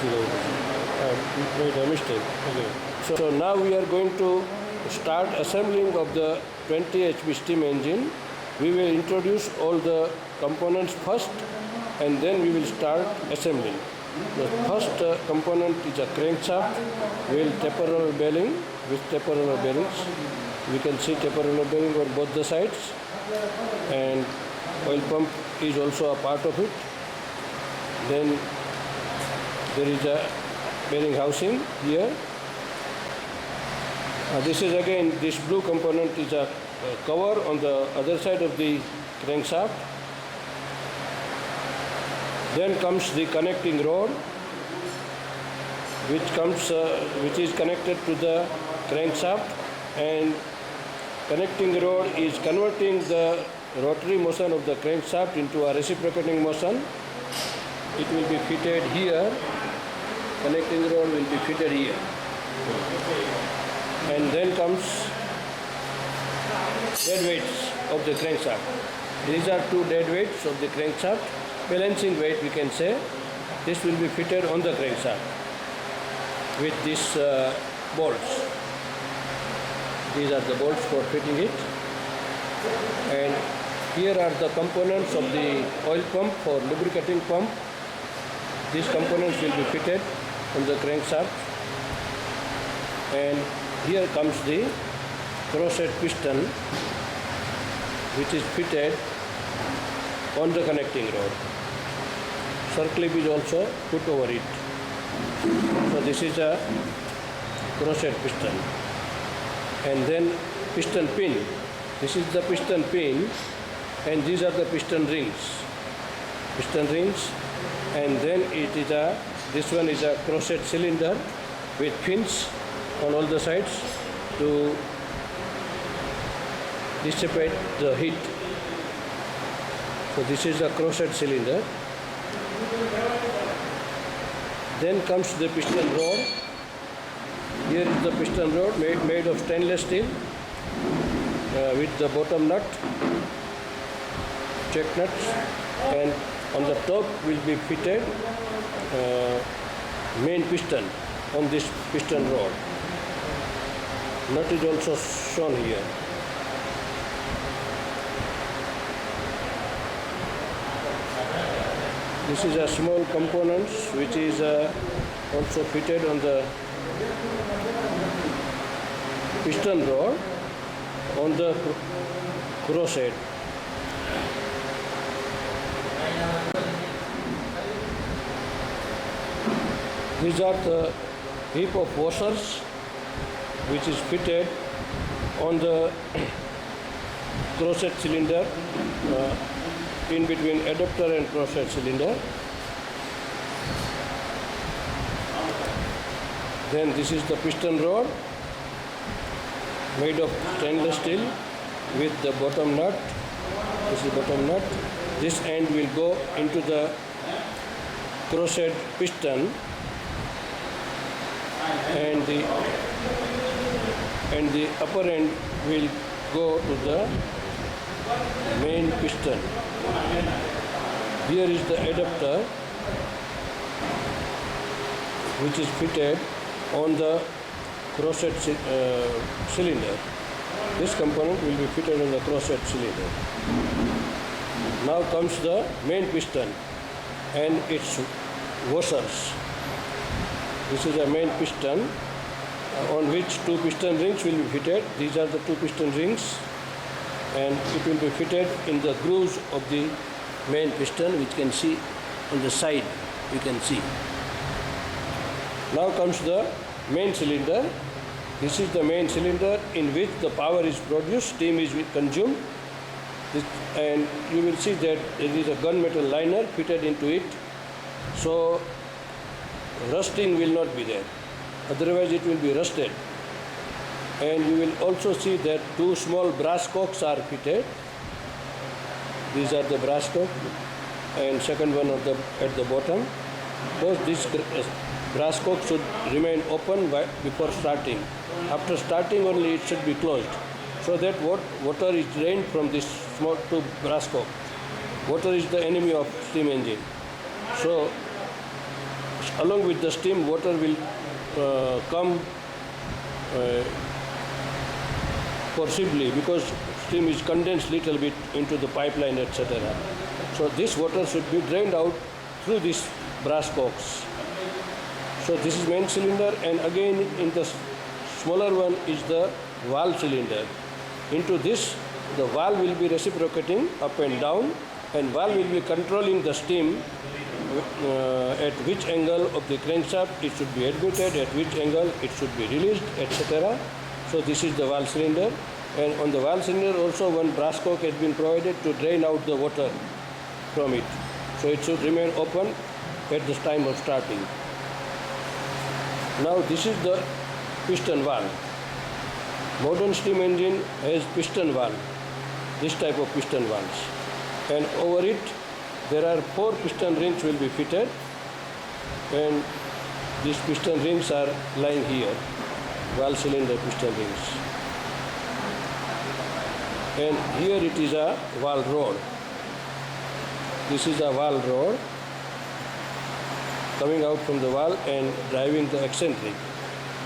Made a mistake. Okay. So now we are going to start assembling of the 20 HP steam engine. We will introduce all the components first and then we will start assembling. The first component is a crankshaft with taper roller bearing with taper roller bearings. We can see taper roller bearing on both the sides, and oil pump is also a part of it. Then there is a bearing housing here. This is again, this blue component is a cover on the other side of the crankshaft. Then comes the connecting rod, which is connected to the crankshaft, and connecting rod is converting the rotary motion of the crankshaft into a reciprocating motion. It will be fitted here. Connecting rod will be fitted here. And then comes dead weights of the crankshaft. These are two dead weights of the crankshaft. Balancing weight, we can say. This will be fitted on the crankshaft with these bolts. These are the bolts for fitting it. And here are the components of the oil pump for lubricating pump. These components will be fitted on the crankshaft. And here comes the crosshead piston, which is fitted on the connecting rod. Circlip is also put over it. So this is a crosshead piston. And then piston pin. This is the piston pin, and these are the piston rings. Piston rings, and then this one is a crosshead cylinder with fins on all the sides to dissipate the heat. So this is a crosshead cylinder. Then comes the piston rod. Here is the piston rod made of stainless steel with the bottom nut, check nuts, and on the top will be fitted main piston on this piston rod. Nut is also shown here. This is a small components which is also fitted on the piston rod on the crosshead. These are the heap of washers which is fitted on the crosshead cylinder in between adapter and crosshead cylinder. Then this is the piston rod made of stainless steel with the bottom nut. This is bottom nut. This end will go into the crosshead piston, and the upper end will go to the main piston. Here is the adapter which is fitted on the crosshead cylinder. This component will be fitted on the crosshead cylinder. Now comes the main piston and its washers. This is a main piston on which two piston rings will be fitted. These are the two piston rings, and it will be fitted in the grooves of the main piston, which you can see on the side. You can see. Now comes the main cylinder. This is the main cylinder in which the power is produced, steam is consumed, and you will see that there is a gunmetal liner fitted into it, so rusting will not be there. Otherwise it will be rusted. And you will also see that two small brass cocks are fitted. These are the brass cock, and second one at the bottom. Both these brass cocks should remain open before starting. After starting only it should be closed, so that water is drained from this small two brass cock. Water is the enemy of steam engine. So along with the steam, water will come forcibly because steam is condensed little bit into the pipeline, etc. So this water should be drained out through this brass cocks. So this is main cylinder, and again in the smaller one is the valve cylinder. Into this, the valve will be reciprocating up and down, and valve will be controlling the steam at which angle of the crankshaft it should be admitted, at which angle it should be released, etc. So this is the valve cylinder, and on the valve cylinder also one brass cock has been provided to drain out the water from it. So it should remain open at the time of starting. Now this is the piston valve. Modern steam engine has piston valve, this type of piston valves, and over it there are 4 piston rings will be fitted, and these piston rings are lying here, valve cylinder piston rings. And here it is a valve rod. This is a valve rod coming out from the valve and driving the eccentric.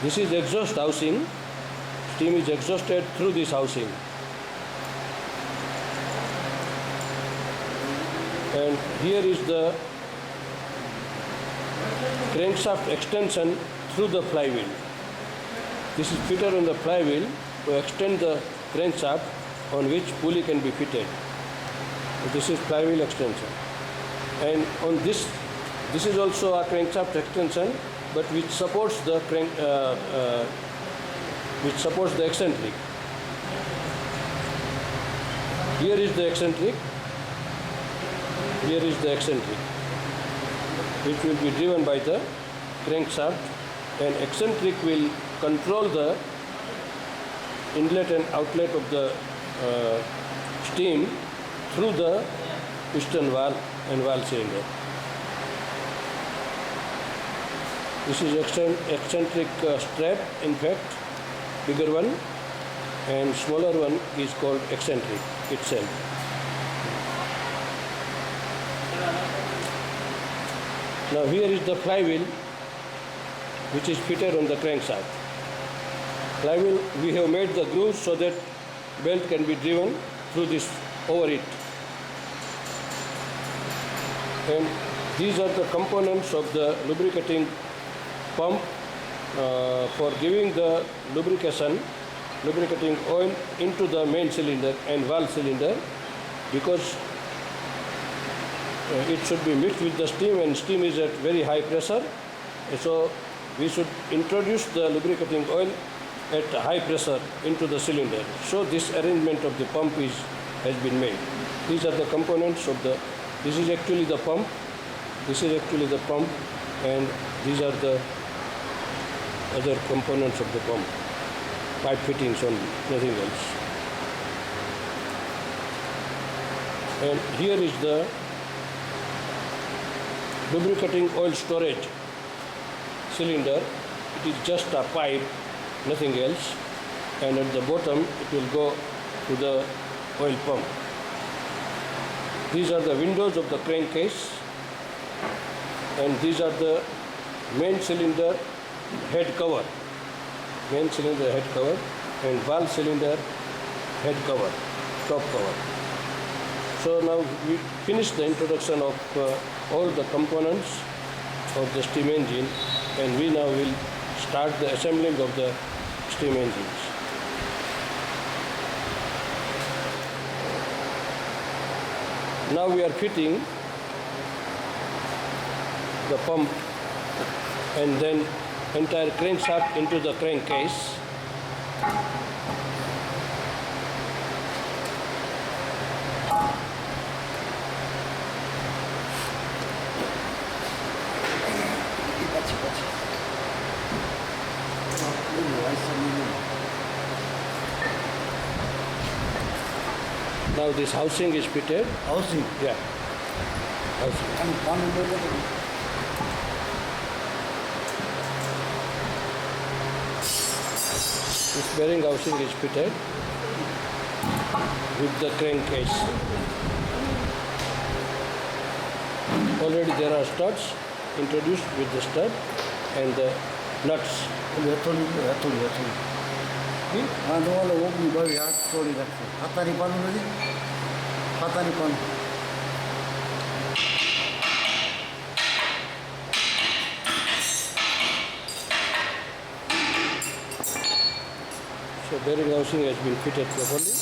This is exhaust housing. Steam is exhausted through this housing. And here is the crankshaft extension through the flywheel. This is fitted on the flywheel to extend the crankshaft on which pulley can be fitted. This is flywheel extension. And on this is also a crankshaft extension, but which supports the eccentric. Here is the eccentric. Here is the eccentric, which will be driven by the crankshaft, and eccentric will control the inlet and outlet of the steam through the piston valve and valve cylinder. This is eccentric strap, in fact, bigger one, and smaller one is called eccentric itself. Now here is the flywheel which is fitted on the crankshaft. Flywheel, we have made the grooves so that belt can be driven through this over it. And these are the components of the lubricating pump for giving the lubricating oil into the main cylinder and valve cylinder, because it should be mixed with the steam, and steam is at very high pressure. So we should introduce the lubricating oil at high pressure into the cylinder. So this arrangement of the pump has been made. These are the components of the, this is actually the pump, this is actually the pump, and these are the other components of the pump. Pipe fittings only, nothing else. And here is the lubricating oil storage cylinder. It is just a pipe, nothing else, and at the bottom it will go to the oil pump. These are the windows of the crankcase, and these are the main cylinder head cover, main cylinder head cover, and valve cylinder head cover, top cover. So now we finished the introduction of all the components of the steam engine, and we now will start the assembling of the steam engines. Now we are fitting the pump and then entire crankshaft into the crankcase. Now this housing is fitted. Housing? Yeah. Housing. This bearing housing is fitted with the crankcase. Already there are studs introduced with the stud and the nuts. 야토리. 아, 너가 오기 뭐 야토리 같은. 하타리 빠는 거지? 하타리 빠는. So bearing housing has been fitted properly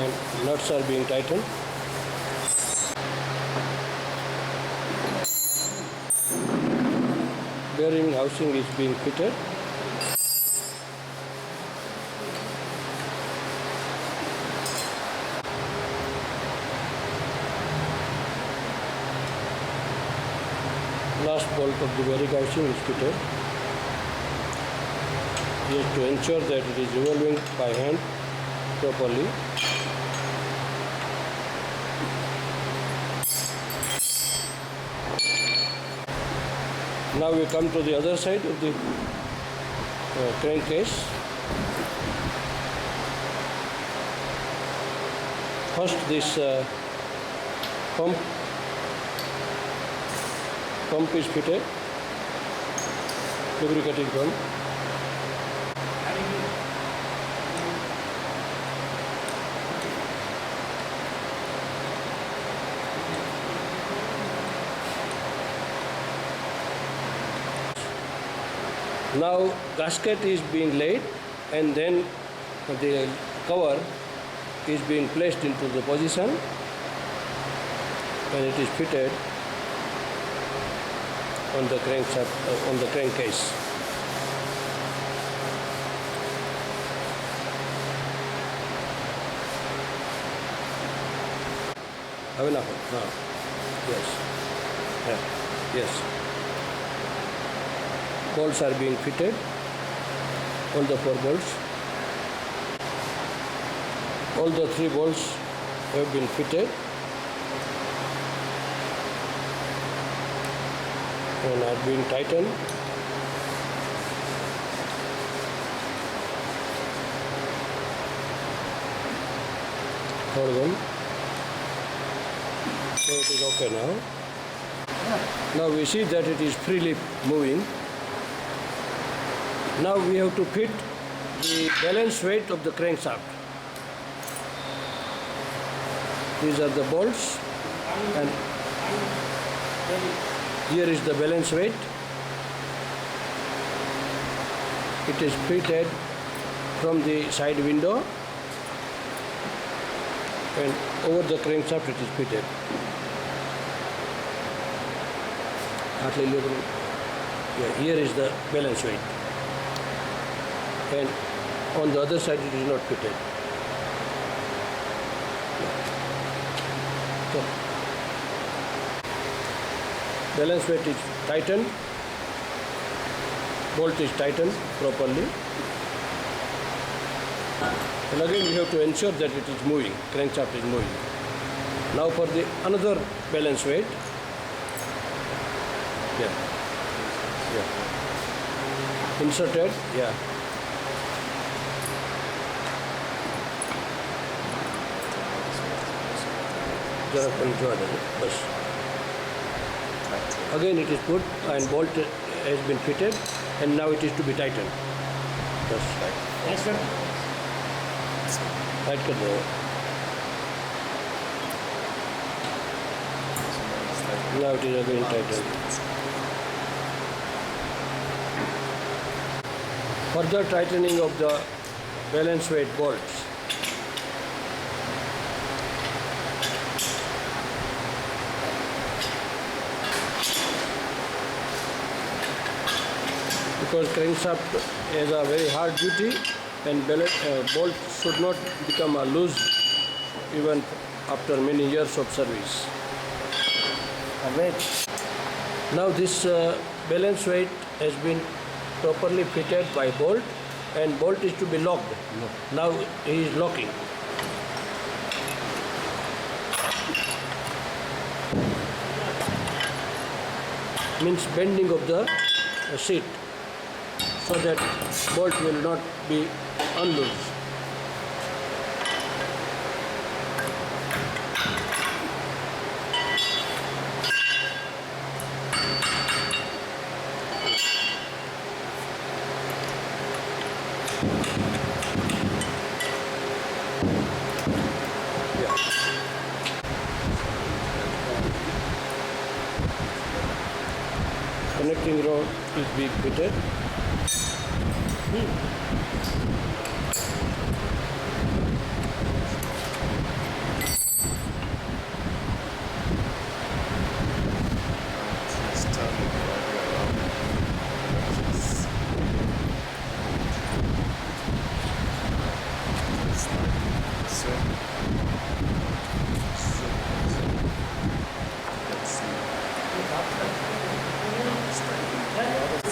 and nuts are being tightened. Bearing housing is being fitted. Last bolt of the bearing housing is fitted. Just to ensure that it is revolving by hand properly. Now we come to the other side of the crankcase. First, this pump is fitted, lubricating pump. Now gasket is being laid and then the cover is being placed into the position and it is fitted on the crankshaft, on the crankcase. Have enough? No. Yes. Yeah. Yes. Bolts are being fitted, all the 4 bolts. All the 3 bolts have been fitted and are being tightened. Hold on. So it is okay now. Now we see that it is freely moving. Now we have to fit the balance weight of the crankshaft. These are the bolts and here is the balance weight. It is fitted from the side window and over the crankshaft it is fitted. Yeah, here is the balance weight. And on the other side it is not fitted. So, balance weight is tightened, bolt is tightened properly, and again we have to ensure that it is moving, crankshaft is moving. Now for the another balance weight, inserted, जरा control bus. Again it is put and bolt has been fitted and now it is to be tightened. Just Yes, sir. tight कर दो. Now it is again tightened. Further tightening of the balance weight bolts. Because crankshaft is a very hard duty and bolt should not become a loose even after many years of service. Now this balance weight has been properly fitted by bolt and bolt is to be locked. Now he is locking. Means bending of the seat so that bolt will not be unloosed. connecting rod is being fitted.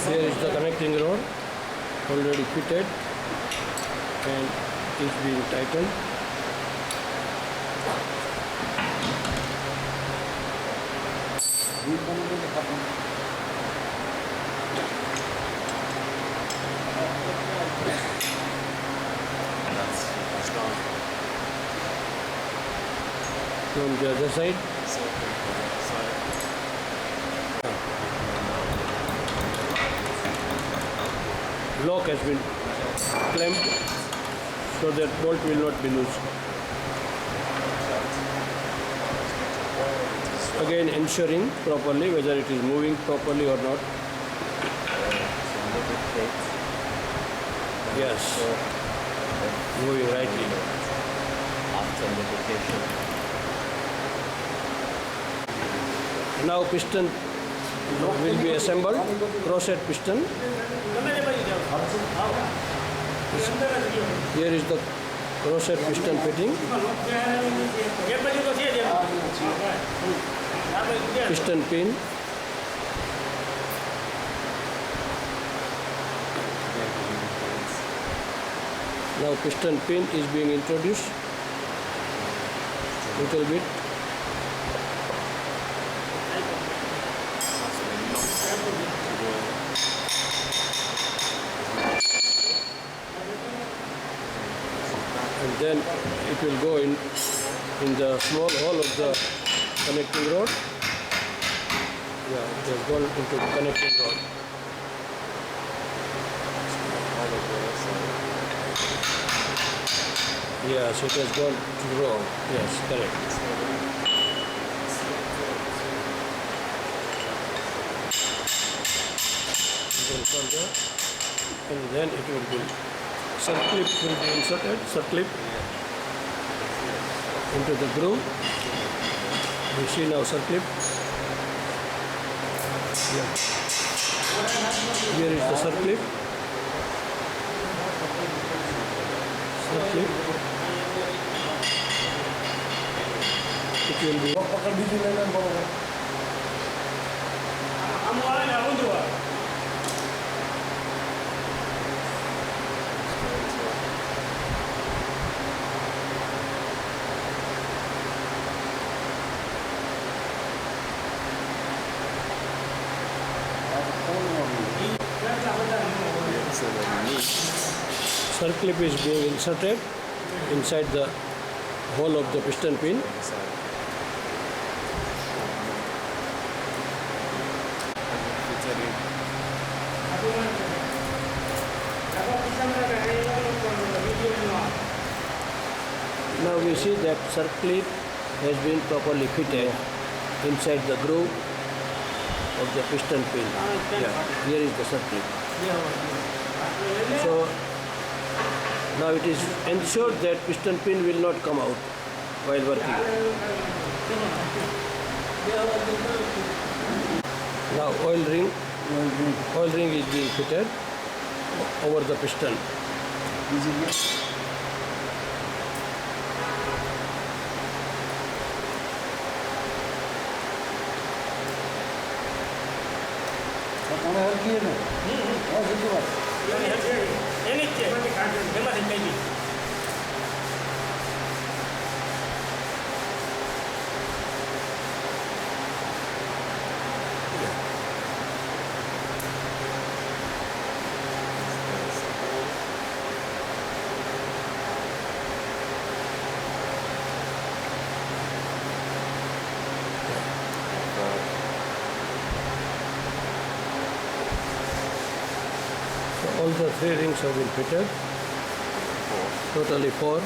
Here is the connecting rod already fitted and is being tightened. From the other side, lock has been clamped so that bolt will not be loose. Again ensuring properly whether it is moving properly or not. Yes, moving rightly. After lubrication. Now piston will be assembled, crosshead piston. Here is the crosshead piston fitting. Piston pin. Now piston pin is being introduced. Little bit. And then it will go in the small hole of the connecting rod. Yeah, it has gone into the connecting rod. Yes, it has gone to the rod. Yes, correct. Then further, and then it will be circlip will be inserted, circlip into the groove. You see now circlip. Yeah. Here is the circlip. Circlip. It will be circlip is being inserted inside the hole of the piston pin. Now we see that circlip has been properly fitted inside the groove of the piston pin. Yeah, here is the circlip. So now it is ensured that piston pin will not come out while working. Now oil ring is being fitted over the piston. All the 3 rings have been fitted, totally 4,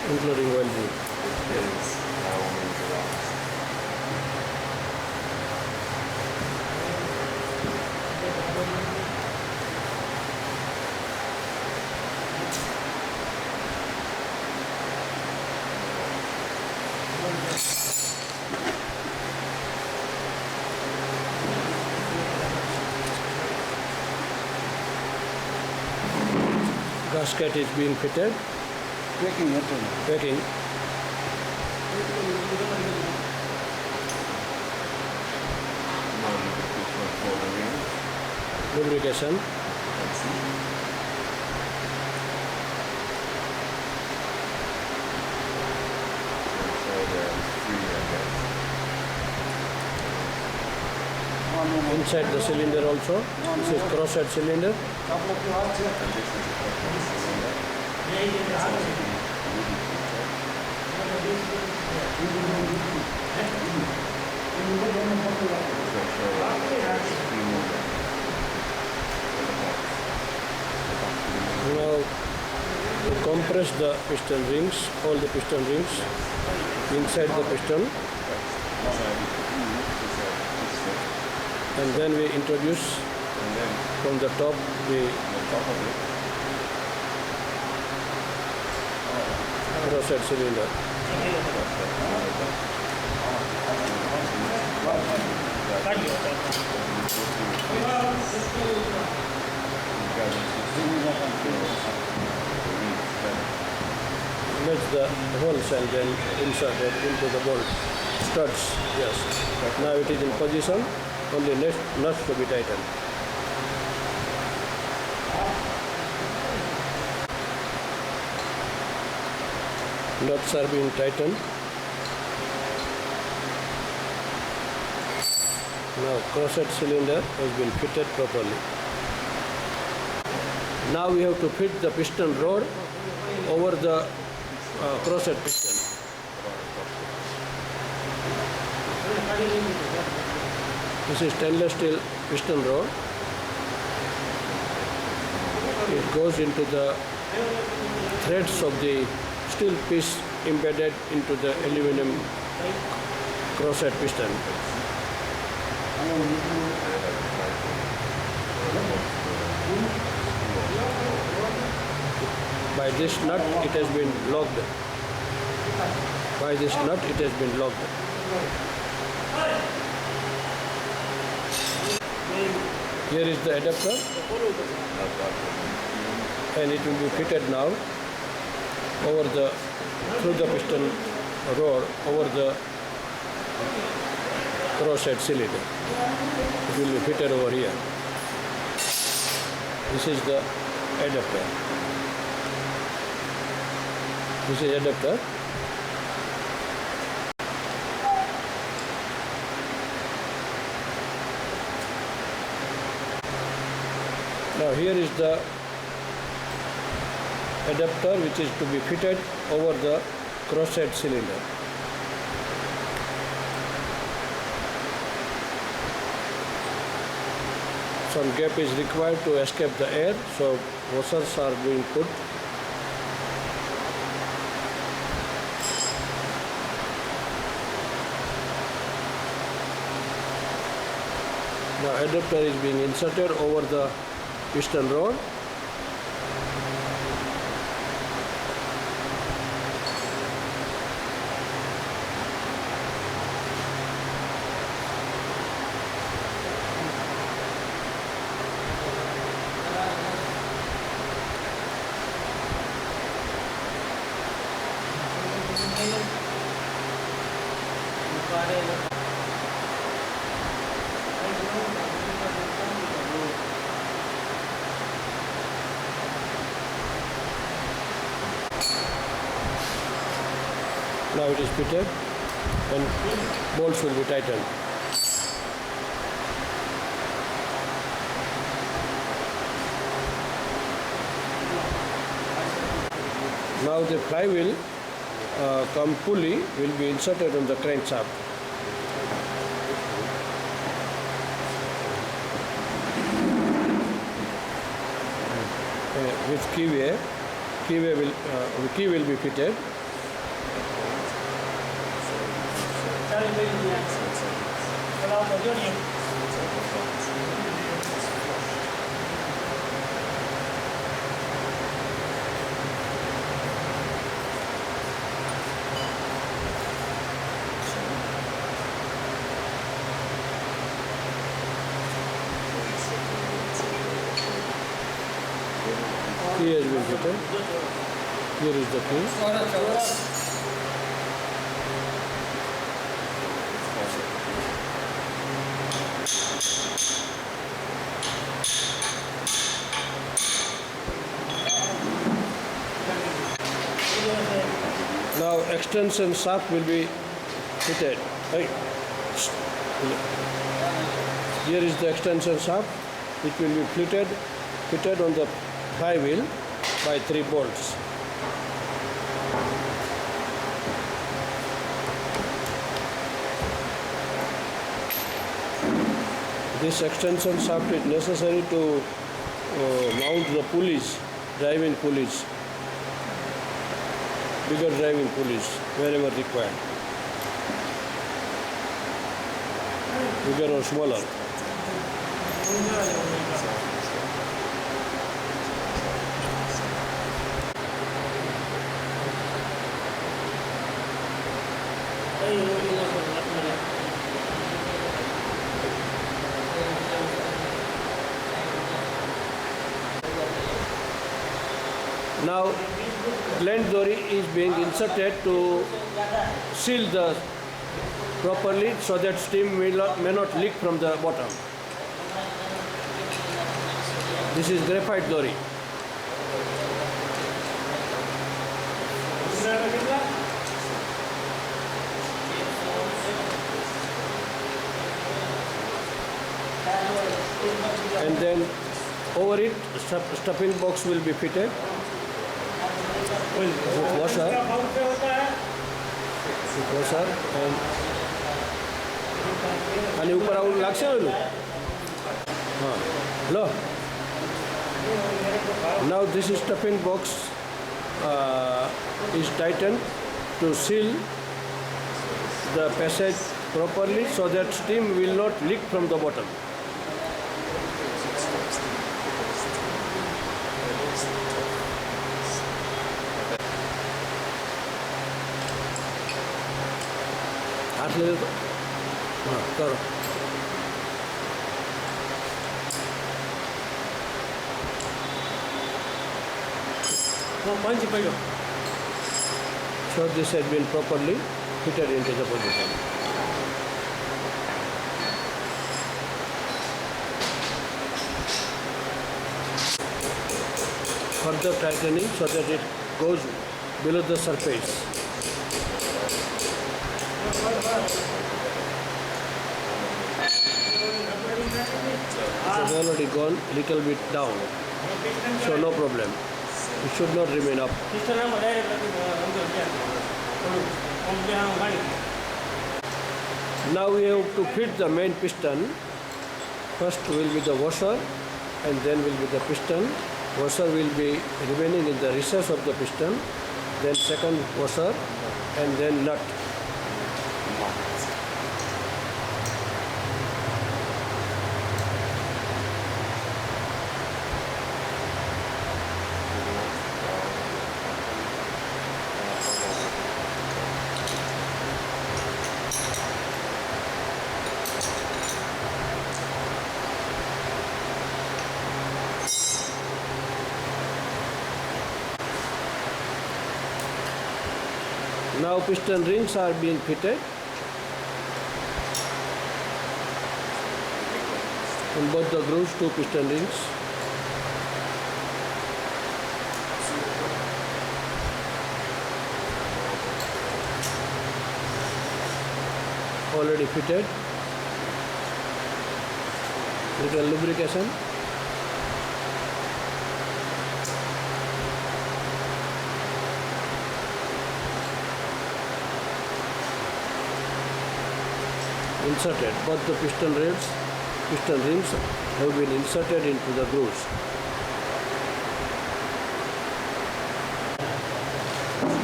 including oil ring. gasket is being fitted, Packing happened. packing. Now lubrication for the ring. Lubrication. Let's see. So there's three, I guess. Inside the cylinder also. This is crosshead cylinder. Couple of yards here. And this is the purple cylinder. It's also been lubricated. So show there's three movements for the box. Now to compress the piston rings, all the piston rings inside the piston, and then we introduce And then from the top the on top of it, crosshead cylinder. Match the holes and then insert it into the bolt. Studs, yes. Now it is in position, only nuts to be tightened. Nuts are being tightened. Now crosshead cylinder has been fitted properly. Now we have to fit the piston rod over the crosshead piston. This is stainless steel piston rod. It goes into the threads of the steel piece embedded into the aluminum crosshead piston. By this nut it has been locked. By this nut it has been locked. Here is the adapter and it will be fitted now over the through the piston rod over the crosshead cylinder. It will be fitted over here. This is the adapter. This is adapter. Now here is the adapter which is to be fitted over the crosshead cylinder. Some gap is required to escape the air, so washers are being put. The adapter is being inserted over the piston rod. Now it is fitted and bolts will be tightened. Now the flywheel cum pulley will be inserted on the crankshaft. With key will be fitted. Key has been fitted. Here is the key. Now extension shaft will be fitted. Right. Here is the extension shaft which will be fitted on the flywheel by 3 bolts. This extension shaft is necessary to mount the pulleys, driving pulleys, bigger driving pulleys wherever required, bigger or smaller. Now, Glen dory is being inserted to seal the properly so that steam may not leak from the bottom. This is graphite dory. And then over it, stuffing box will be fitted. Washer and ऊपर out लागছে হলো हाँ लो now this stuffing box is tightened to seal the passage properly so that steam will not leak from the bottom. हाथ ले दो हाँ करो so this has been properly fitted into the position. Further tightening so that it goes below the surface. It has already gone little bit down, so no problem. It should not remain up. Now we have to fit the main piston. First will be the washer and then will be the piston. Washer will be remaining in the recess of the piston, then second washer and then nut. Now piston rings are being fitted on both the grooves, 2 piston rings. Already fitted. Little lubrication. Inserted. Both the piston rings have been inserted into the grooves.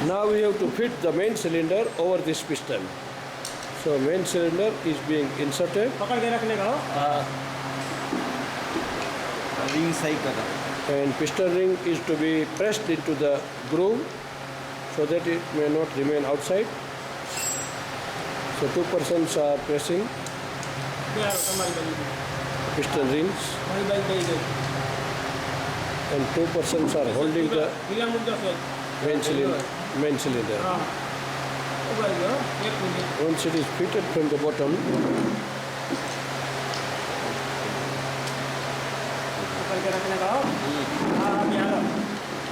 Now we have to fit the main cylinder over this piston. So main cylinder is being inserted. Ring side kata. And piston ring is to be pressed into the groove so that it may not remain outside. So 2 persons are pressing piston rings and two persons are holding the main cylinder. Once it is fitted from the bottom,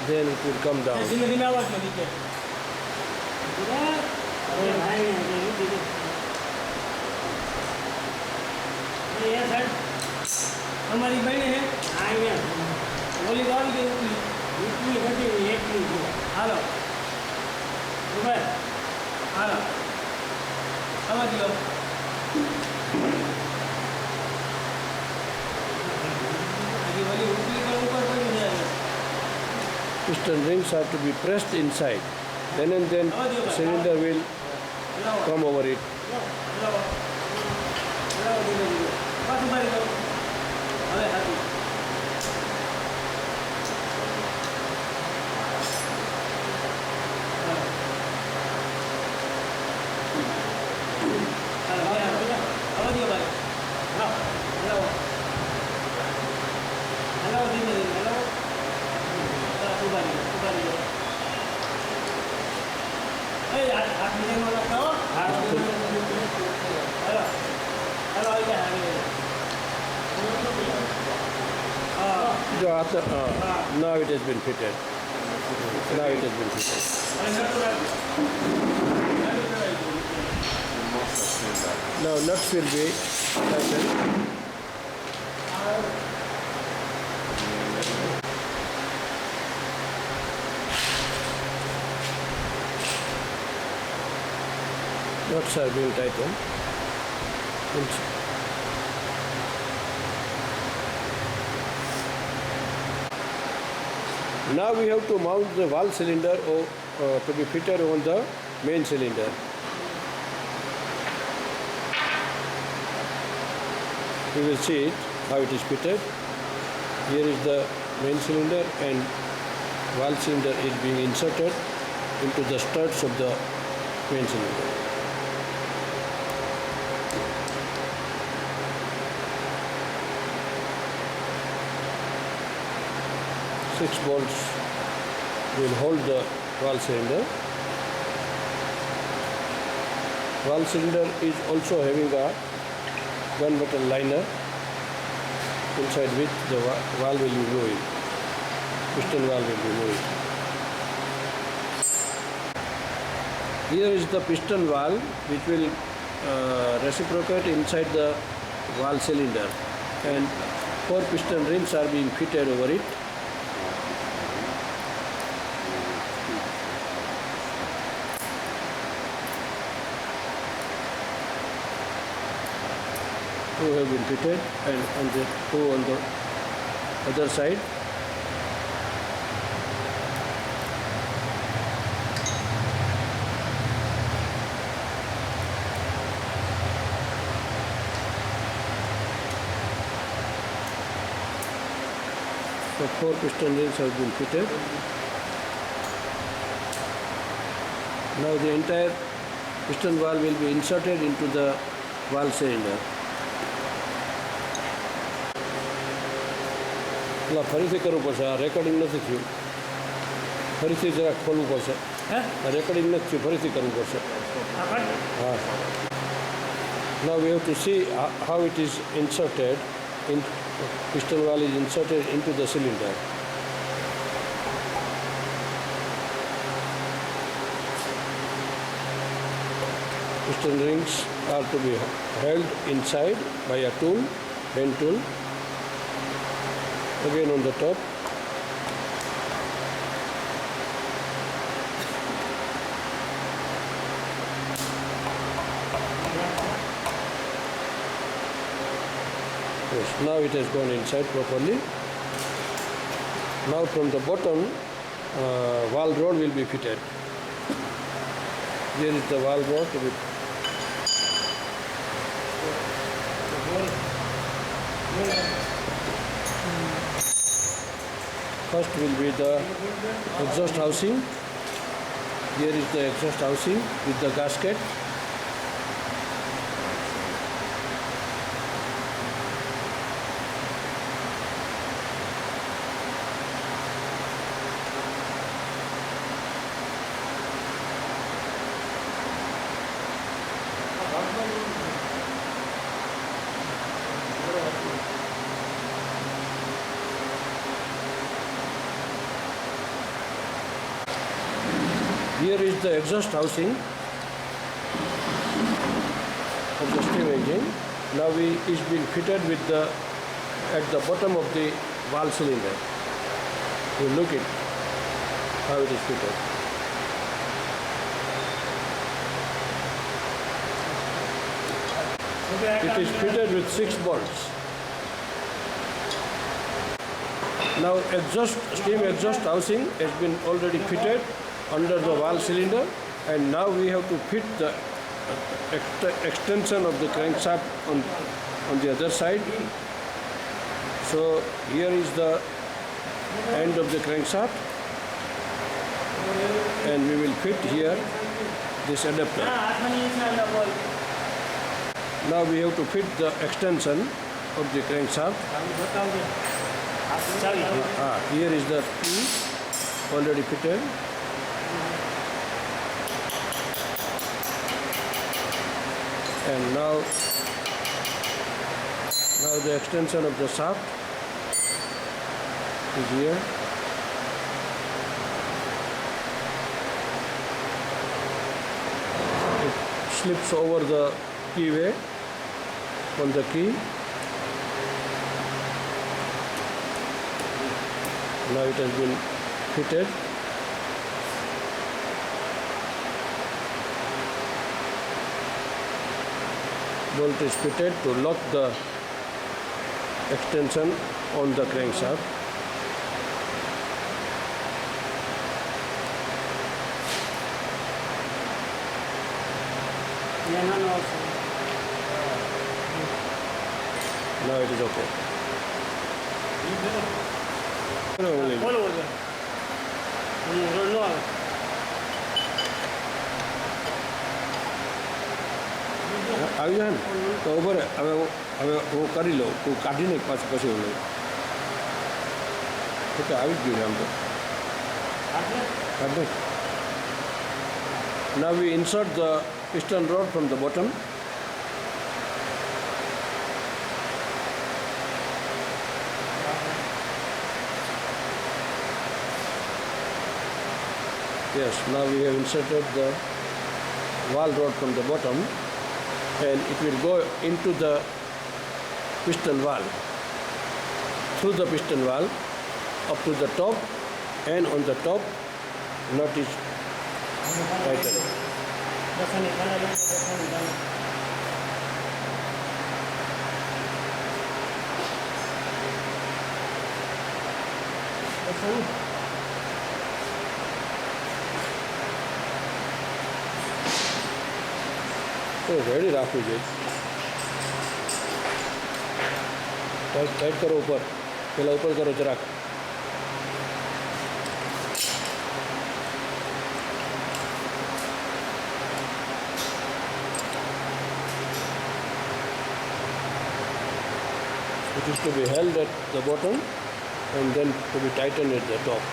then it will come down. हमारी बहन है बोली गाल के इतनी बड़ी एक hello रुपए हेलो समझ लो अभी बोली ऊपरी के ऊपर कोई नहीं जाएगा Piston rings are to be pressed inside. Then and then cylinder will come over it. बस ऊपर ही अरे हाथी Now it has been fitted. Now it has been fitted. Now nuts will be tightened. Nuts are being tightened. Now we have to mount the valve cylinder to be fitted on the main cylinder. We will see it, how it is fitted. Here is the main cylinder and valve cylinder is being inserted into the studs of the main cylinder. Six bolts will hold the valve cylinder. Valve cylinder is also having a gunmetal liner inside which the valve will be moving. Piston valve will be moving. Here is the piston valve which will reciprocate inside the valve cylinder, and 4 piston rings are being fitted over it. Two have been fitted and on the two on the other side. So 4 piston rings have been fitted. Now the entire piston valve will be inserted into the valve cylinder. ફરીથી કરવું પડશે, આ recording નથી થયું, ફરીથી જરાક ખોલવું પડશે. આ રેકોર્ડિંગ નથી થયું, ફરીથી કરવું પડશે. હા. Now we have to see how it is inserted. Piston valve is inserted into the cylinder. Piston rings are to be held inside by a tool, bend tool. Again on the top. Yes, now it has gone inside properly. Now from the bottom, valve rod will be fitted. Here is the valve rod to be. First will be the exhaust housing. Here is the exhaust housing with the gasket. here is the exhaust housing of the steam engine. Now it's been fitted with the at the bottom of the valve cylinder. You look at how it is fitted. It is fitted with 6 bolts. Now steam exhaust housing has been already fitted under the valve cylinder, and now we have to fit the extension of the crankshaft on the other side. So here is the end of the crankshaft, and we will fit here this adapter. Now we have to fit the extension of the crankshaft. Here is the key already fitted. And now the extension of the shaft is here. It slips over the keyway on the key. Now it has been fitted. Bolt is fitted to lock the extension on the crankshaft. Now it is okay. આવી જાય ને તો ઉભો રહે. હવે હું કરી લઉં, તું કાઢીને પછી હું લઉં. તો આવી જ ગયું આમ તો કાઢ. Now we insert the piston rod from the bottom. Yes, now we have inserted the valve rod from the bottom, and it will go into the piston valve, through the piston valve up to the top, and on the top nut is tightened. તો ready રાખવું જોઈએ. Tight કરો ઉપર, પહેલાં ઉપર કરો જરાક. It is to be held at the bottom and then to be tightened at the top.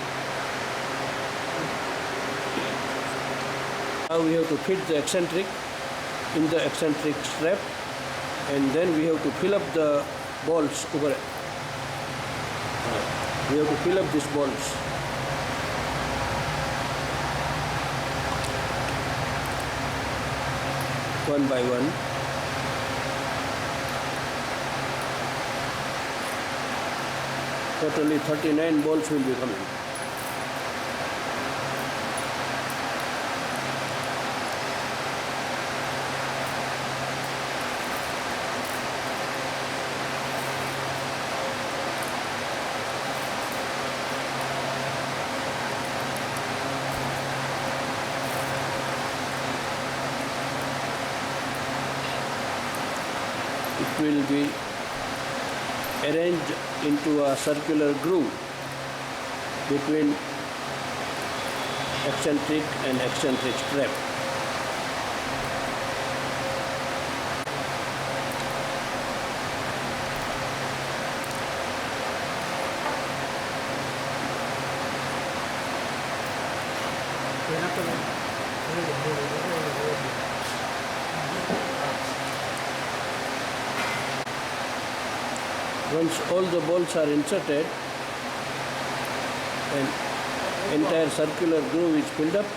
Now we have to fit the eccentric in the eccentric strap, and then we have to fill up the bolts over it. We have to fill up these bolts. One by one. Totally 39 bolts will be coming. It will be arranged into a circular groove between eccentric and eccentric strap. Once all the bolts are inserted and entire circular groove is filled up,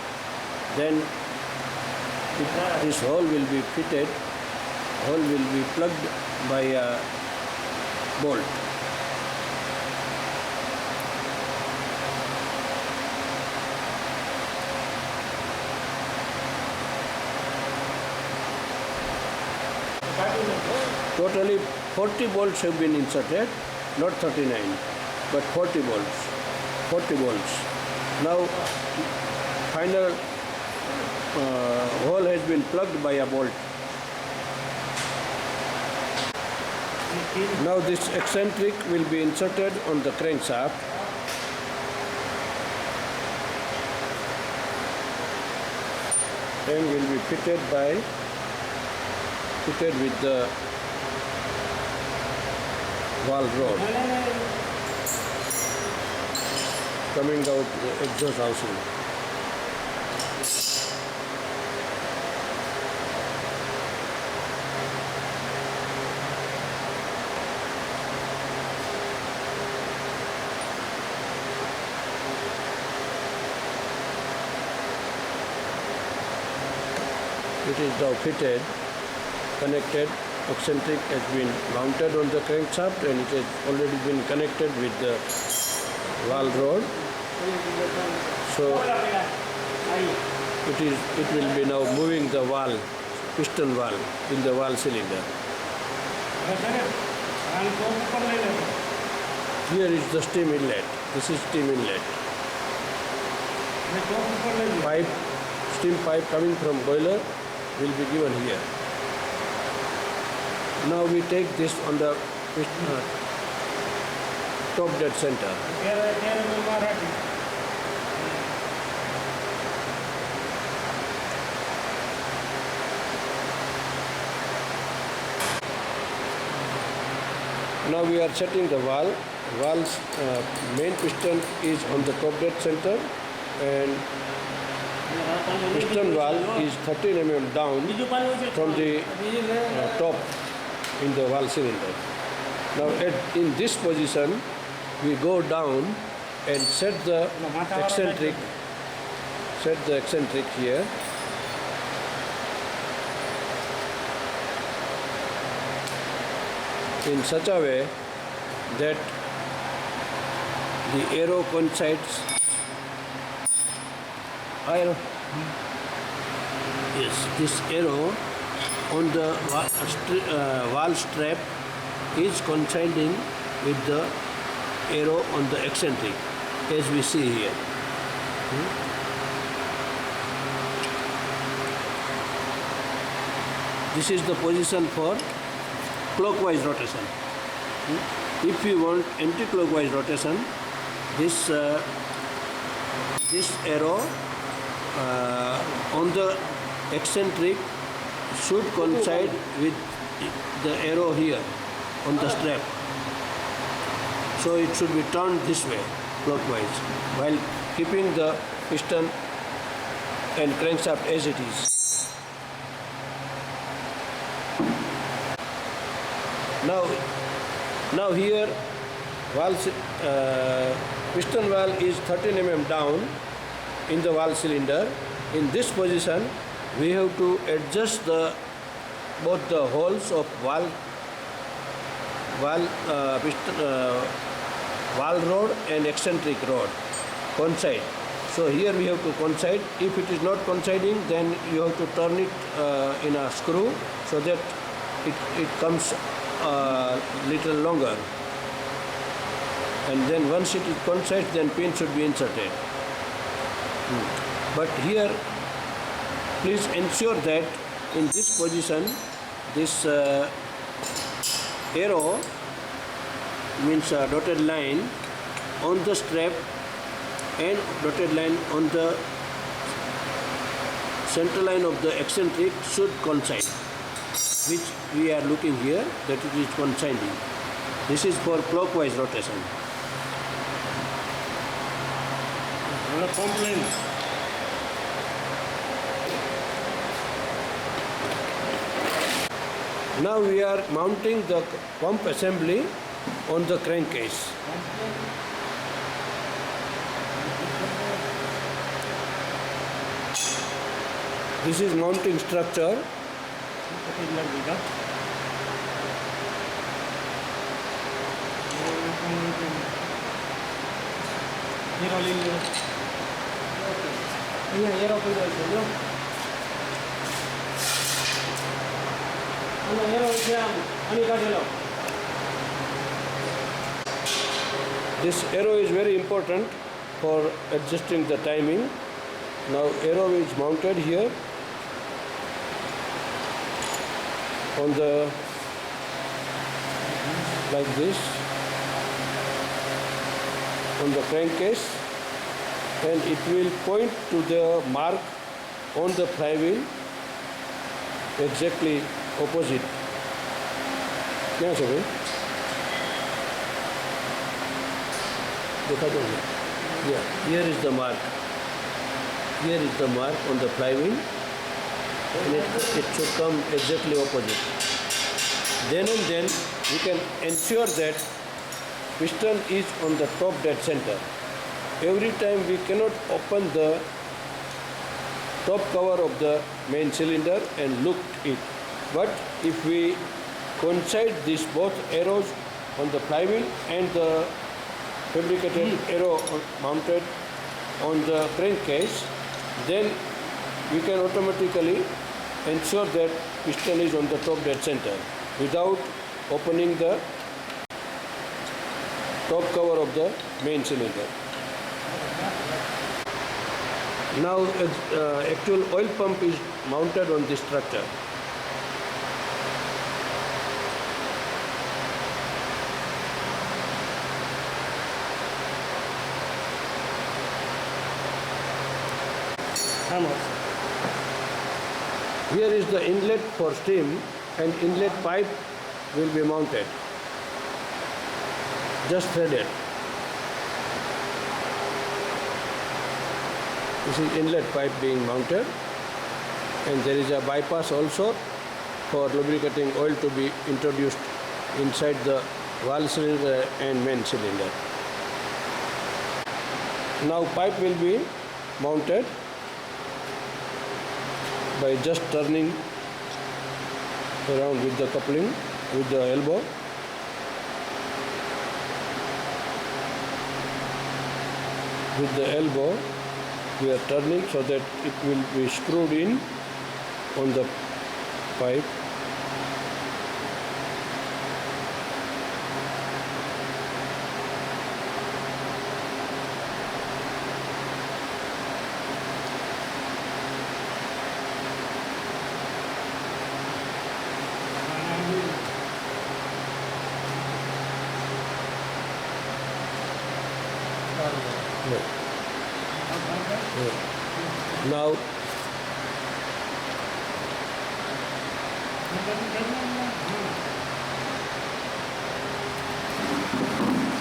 Then this hole will be fitted, hole will be plugged by a bolt. Totally 40 bolts have been inserted, not 39, but 40 bolts. 40 bolts. Now, final hole has been plugged by a bolt. Now this eccentric will be inserted on the crankshaft. And will be fitted with the valve rod coming out the exhaust housing. It is now fitted, connected, eccentric has been mounted on the crankshaft and it has already been connected with the valve rod. So it will be now moving the valve, piston valve in the valve cylinder. Here is the steam inlet. This is steam inlet. Pipe, steam pipe coming from boiler will be given here. Now we take this on the top dead center. Now we are setting the valve. Valve's main piston is on the top dead center and piston valve is 13 mm down from the top in the valve cylinder. Now in this position we go down and set the eccentric here. In such a way that the arrow coincides. Yes, this arrow on the valve strap is coinciding with the arrow on the eccentric, as we see here. This is the position for clockwise rotation. If you want anti-clockwise rotation, this arrow on the eccentric should coincide with the arrow here on the strap. So it should be turned this way, clockwise, while keeping the piston and crankshaft as it is. Now here piston valve is 13 mm down in the valve cylinder. In this position we have to adjust both the holes of valve rod and eccentric rod coincide. So here we have to coincide. If it is not coinciding, then you have to turn it in a screw so that it comes little longer, and then once it coincides, then pin should be inserted. But here please ensure that in this position this arrow means a dotted line on the strap and dotted line on the center line of the eccentric should coincide, which we are looking here that it is coinciding. This is for clockwise rotation. Now we are mounting the pump assembly on the crankcase. This is mounting structure. This arrow is very important for adjusting the timing. Now arrow is mounted here on the like this on the crankcase, and it will point to the mark on the flywheel exactly opposite. क्या सब है? देखा तो नहीं? Yeah, here is the mark. Here is the mark on the flywheel, and it should come exactly opposite. Then and then we can ensure that piston is on the top dead center. Every time we cannot open the top cover of the main cylinder and look it. But if we coincide these both arrows on the flywheel and the fabricated arrow mounted on the crankcase, then we can automatically ensure that piston is on the top dead center without opening the top cover of the main cylinder. Now actual oil pump is mounted on this structure. Here is the inlet for steam, and inlet pipe will be mounted, just threaded. This is inlet pipe being mounted, and there is a bypass also for lubricating oil to be introduced inside the valve cylinder and main cylinder. Now pipe will be mounted by just turning around with the coupling with the elbow. With the elbow we are turning so that it will be screwed in on the pipe.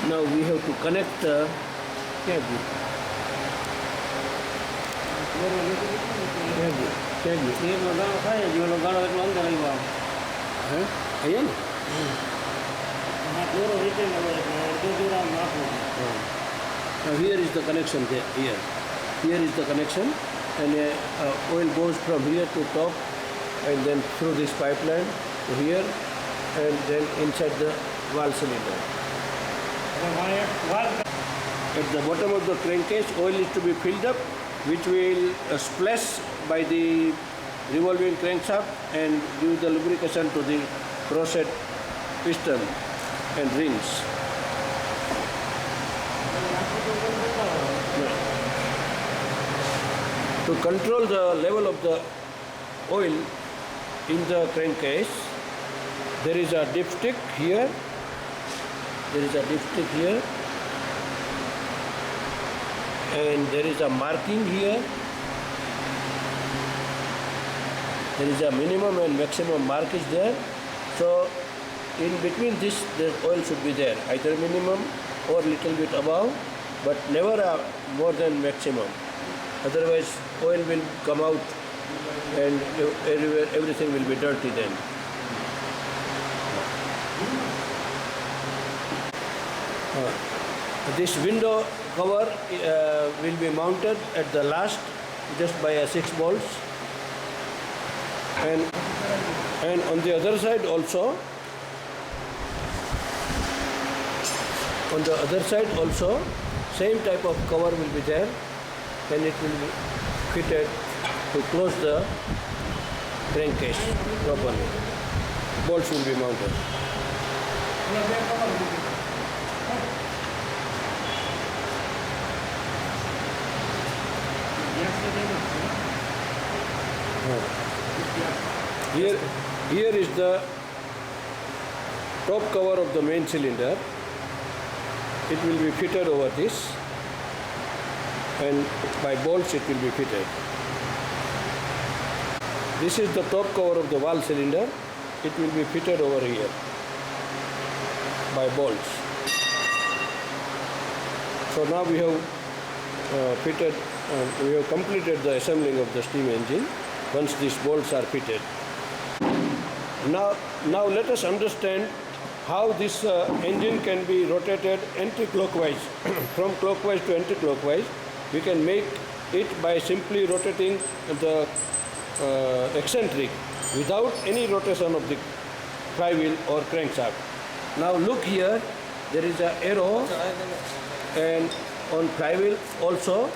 Now we have to connect cable. Now here is the connection here. Here is the connection, and oil goes from here to top and then through this pipeline to here and then inside the valve cylinder. At the bottom of the crankcase, oil is to be filled up, which will splash by the revolving crankshaft and give the lubrication to the crosset piston and rings. To control the level of the oil in the crankcase, there is a dipstick here. There is a dipstick here, and there is a marking here. There is a minimum and maximum mark is there. So in between this, the oil should be there, either minimum or little bit above, but never more than maximum. Otherwise, oil will come out and everything will be dirty then. This window cover will be mounted at the last just by a 6 bolts, and on the other side also, same type of cover will be there, and it will be fitted to close the crankcase properly. Bolts will be mounted. Here is the top cover of the main cylinder. It will be fitted over this, and by bolts it will be fitted. This is the top cover of the valve cylinder. It will be fitted over here by bolts. So now we have we have completed the assembling of the steam engine once these bolts are fitted. Now let us understand how this engine can be rotated anti-clockwise. From clockwise to anti-clockwise, we can make it by simply rotating the eccentric without any rotation of the flywheel or crankshaft. Now look here, there is an arrow, and on flywheel also,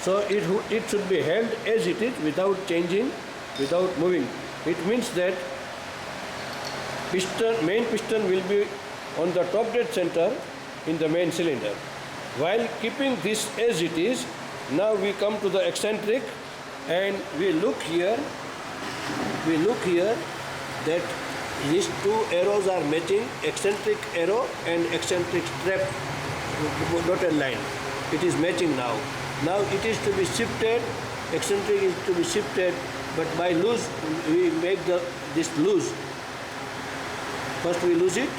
so it should be held as it is without changing, without moving. It means that main piston will be on the top dead center in the main cylinder. While keeping this as it is, now we come to the eccentric, and we look here that these two arrows are matching, eccentric arrow and eccentric strap dotted line. It is matching now. Now it is to be shifted, eccentric is to be shifted, but by loose, we make this loose. First we lose it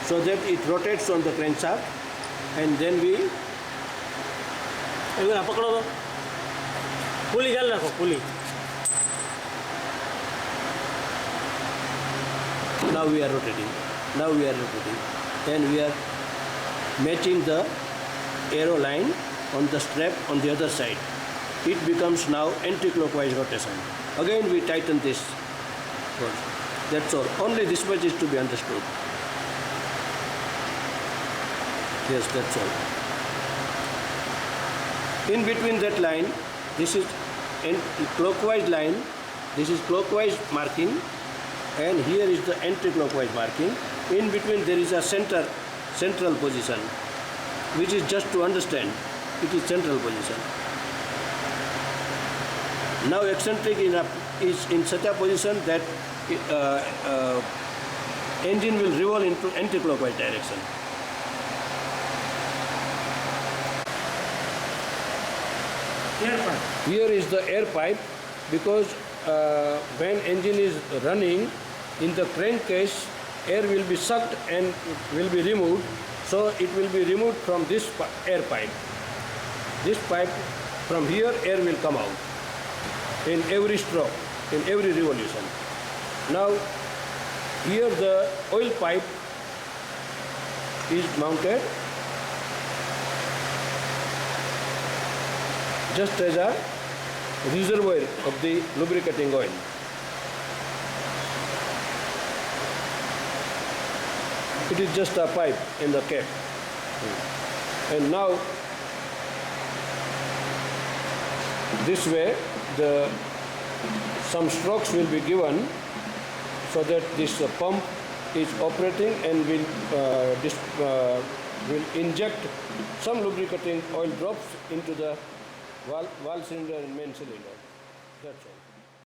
so that it rotates on the crankshaft, and then we पकड़ो तो पुली ख्याल रखो पुली now we are rotating, and we are matching the arrow line on the strap on the other side. It becomes now anti-clockwise rotation. Again we tighten this bolt. That's all. Only this much is to be understood. Yes, that's all. In between that line, this is clockwise line, this is clockwise marking, and here is the anti-clockwise marking. In between there is a central position, which is just to understand. It is central position. Now eccentric is in such a position that engine will revolve into anti-clockwise direction. Here is the air pipe, because when engine is running, in the crankcase air will be sucked and will be removed, so it will be removed from this air pipe. This pipe, from here air will come out in every stroke, in every revolution. Now here the oil pipe is mounted just as a reservoir of the lubricating oil. It is just a pipe in the cap. And now this way some strokes will be given so that this pump is operating and will inject some lubricating oil drops into the valve cylinder and main cylinder. That's all.